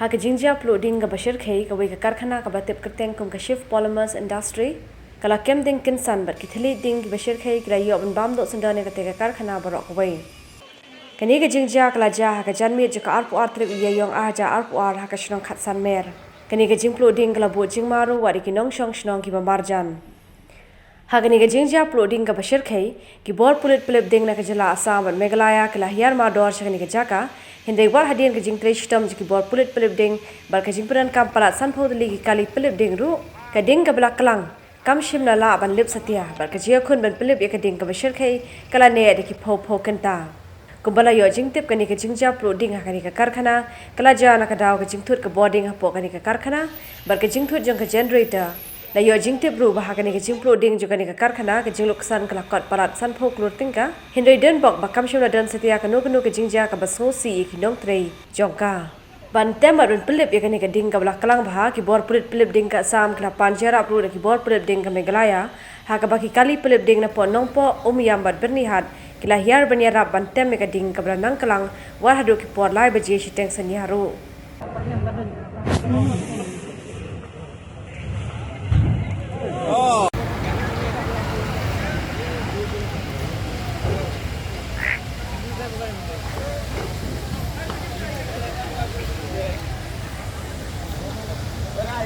Hak jingjia uploading ka bashir khai ka wei ka Karkhana ka batip kerteng kum ka shift polymers industry kala kem ding Kynsan bat kithili ding bashir khai kala yo ban bam do sundane ka te ka Karkhana barok wei kani ka jingjia kala ja ka janmi je ka arpu artrip ye yong a ja arpu ar ha ka shnong khatsan mer kani ka jing uploading kala bo jing maru wari ki nong shong shnong ki marjan Hagani ka jingjia uploading ka bashir khai ki bor pulit pilip ding na ka jala asam ban Meghalaya kala hiar ma dor shagani ka jaka hindai war hadian ka jing treshtam ki bor pulit pilip ding bar ka jing Klur Tam palat san phod li ki kali pilip ding ru ka ding ka bla klang kam shim na la ban lip satya bar ka jia khun ban pilip ya ka ding ka bashir khai kala ne de ki pho kanta kumbala yo jing tip kani ka jingjia uploading ha kani ka Karkhana kala ja na ka daw ka jing thut ka boarding ha po kani ka Karkhana bar ka jing thut jong ka generator la yo jing tip ru bah kani ka jing uploading jo kani ka Karkhana ka jing Lutksan Palat san pho Klur tingka hindai den bok bakam shim na dan satya ka no ka jingjia ka baso si ki nong trei jongka ban temarun pilip ya kani ka ding ka bla kalang bah ki bor pulit pilip ding ka sam kala panjara upload ki bor pilip ding ka Meghalaya ha ka baki kali pilip ding na po nong po yam bat Byrnihat kila hiar banya rap ban tem ka ding ka bla nang kalang war hadu ki por lai baje shi teng sanyaru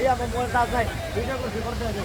Iya, membuat tas saya. Ini aku seperti itu.